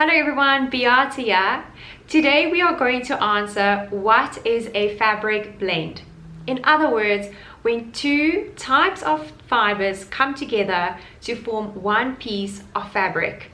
Hello everyone, Beate here. Today we are going to answer what is a fabric blend. In other words, when two types of fibers come together to form one piece of fabric.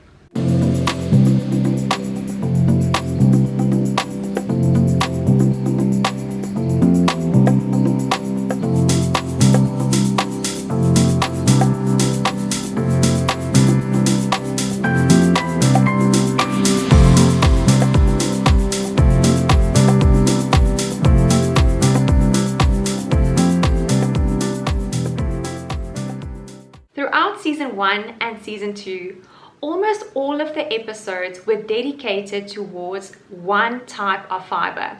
Throughout season 1 and season 2, almost all of the episodes were dedicated towards one type of fiber,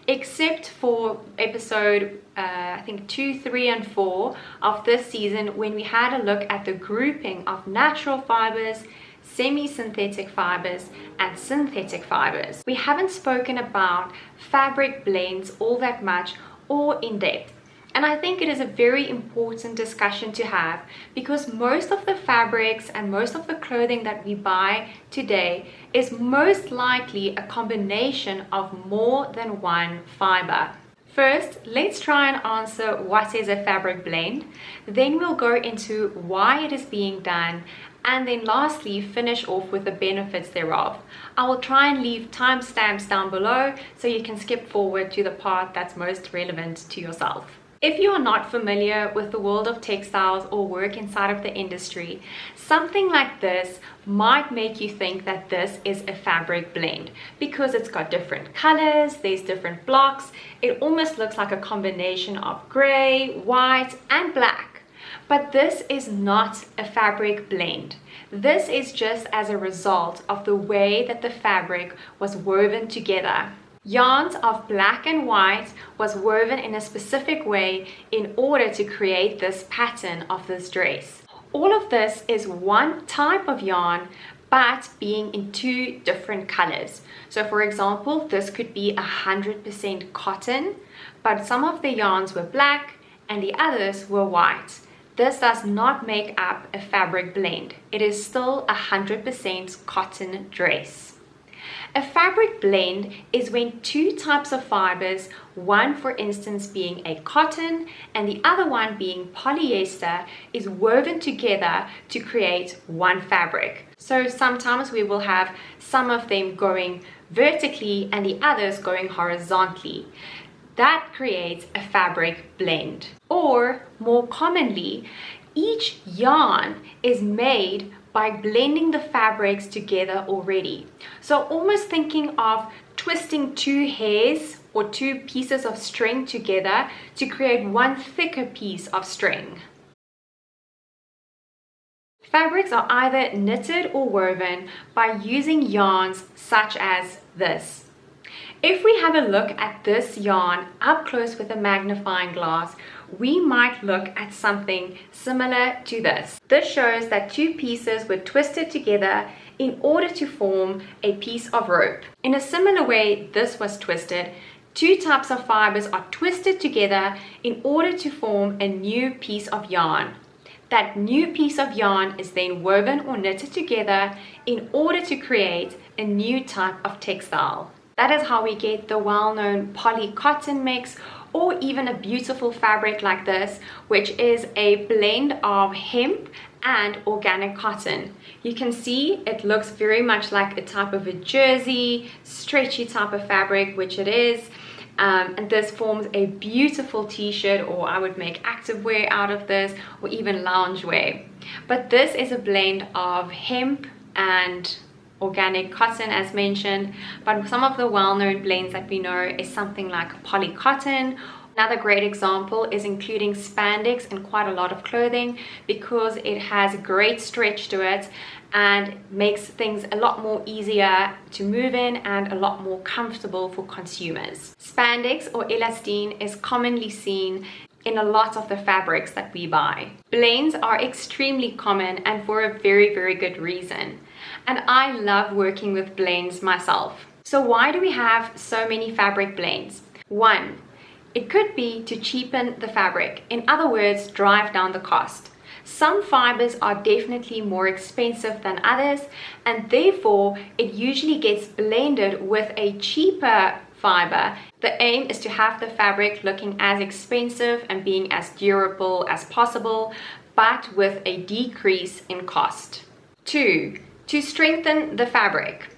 except for episode I think 2, 3, and 4 of this season, when we had a look at the grouping of natural fibers, semi-synthetic fibers, and synthetic fibers. We haven't spoken about fabric blends all that much or in depth. And I think it is a very important discussion to have, because most of the fabrics and most of the clothing that we buy today is most likely a combination of more than one fiber. First, let's try and answer what is a fabric blend. Then we'll go into why it is being done. And then lastly, finish off with the benefits thereof. I will try and leave timestamps down below so you can skip forward to the part that's most relevant to yourself. If you are not familiar with the world of textiles or work inside of the industry, something like this might make you think that this is a fabric blend because it's got different colors, there's different blocks, it almost looks like a combination of gray, white, and black. But this is not a fabric blend. This is just as a result of the way that the fabric was woven together. Yarns of black and white was woven in a specific way in order to create this pattern of this dress. All of this is one type of yarn, but being in two different colors. So for example, this could be 100% cotton, but some of the yarns were black and the others were white. This does not make up a fabric blend. It is still 100% cotton dress. A fabric blend is when two types of fibers, one for instance being a cotton and the other one being polyester, is woven together to create one fabric. So sometimes we will have some of them going vertically and the others going horizontally. That creates a fabric blend. Or more commonly, each yarn is made by blending the fabrics together already. So almost thinking of twisting two hairs or two pieces of string together to create one thicker piece of string. Fabrics are either knitted or woven by using yarns such as this. If we have a look at this yarn up close with a magnifying glass, we might look at something similar to this. This shows that two pieces were twisted together in order to form a piece of rope. In a similar way this was twisted, two types of fibers are twisted together in order to form a new piece of yarn. That new piece of yarn is then woven or knitted together in order to create a new type of textile. That is how we get the well-known polycotton mix, or even a beautiful fabric like this, which is a blend of hemp and organic cotton. You can see it looks very much like a type of a jersey, stretchy type of fabric, which it is. And this forms a beautiful t-shirt, or I would make activewear out of this, or even loungewear. But this is a blend of hemp and organic cotton as mentioned, but some of the well-known blends that we know is something like polycotton. Another great example is including spandex in quite a lot of clothing because it has great stretch to it and makes things a lot more easier to move in and a lot more comfortable for consumers. Spandex or elastine is commonly seen in a lot of the fabrics that we buy. Blends are extremely common and for a very, very good reason. And I love working with blends myself. So why do we have so many fabric blends? One, it could be to cheapen the fabric. In other words, drive down the cost. Some fibers are definitely more expensive than others, and therefore it usually gets blended with a cheaper fiber. The aim is to have the fabric looking as expensive and being as durable as possible, but with a decrease in cost. 2. To strengthen the fabric.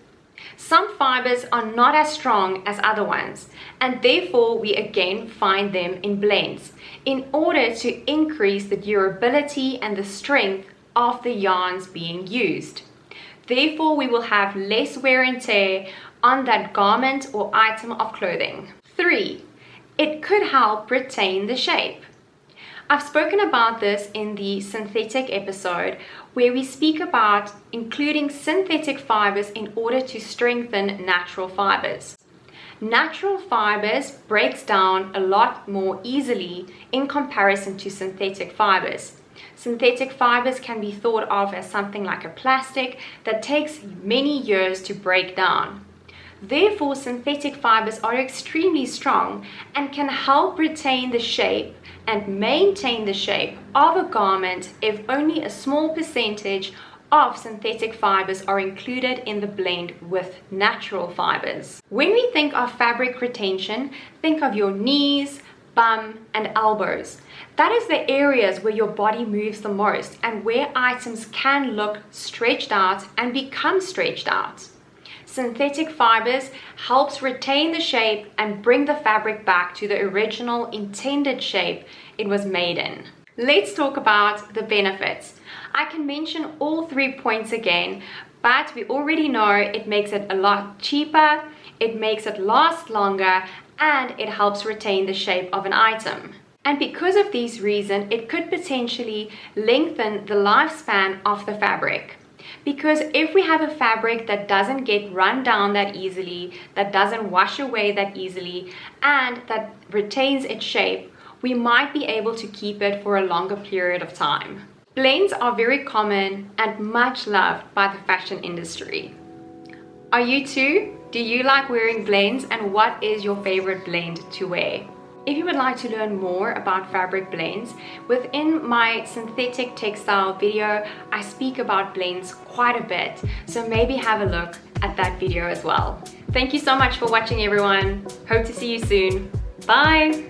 Some fibers are not as strong as other ones, and therefore we again find them in blends in order to increase the durability and the strength of the yarns being used. Therefore, we will have less wear and tear on that garment or item of clothing. 3. It could help retain the shape. I've spoken about this in the synthetic episode, where we speak about including synthetic fibers in order to strengthen natural fibers. Natural fibers breaks down a lot more easily in comparison to synthetic fibers. Synthetic fibers can be thought of as something like a plastic that takes many years to break down. Therefore, synthetic fibers are extremely strong and can help retain the shape and maintain the shape of a garment if only a small percentage of synthetic fibers are included in the blend with natural fibers. When we think of fabric retention, think of your knees, bum, and elbows. That is the areas where your body moves the most and where items can look stretched out and become stretched out. Synthetic fibers helps retain the shape and bring the fabric back to the original intended shape it was made in. Let's talk about the benefits. I can mention all 3 points again, but we already know it makes it a lot cheaper, it makes it last longer, and it helps retain the shape of an item. And because of these reasons, it could potentially lengthen the lifespan of the fabric. Because if we have a fabric that doesn't get run down that easily, that doesn't wash away that easily, and that retains its shape, we might be able to keep it for a longer period of time. Blends are very common and much loved by the fashion industry. Are you too? Do you like wearing blends, and what is your favorite blend to wear? If you would like to learn more about fabric blends, within my synthetic textile video, I speak about blends quite a bit, so maybe have a look at that video as well. Thank you so much for watching, everyone. Hope to see you soon. Bye!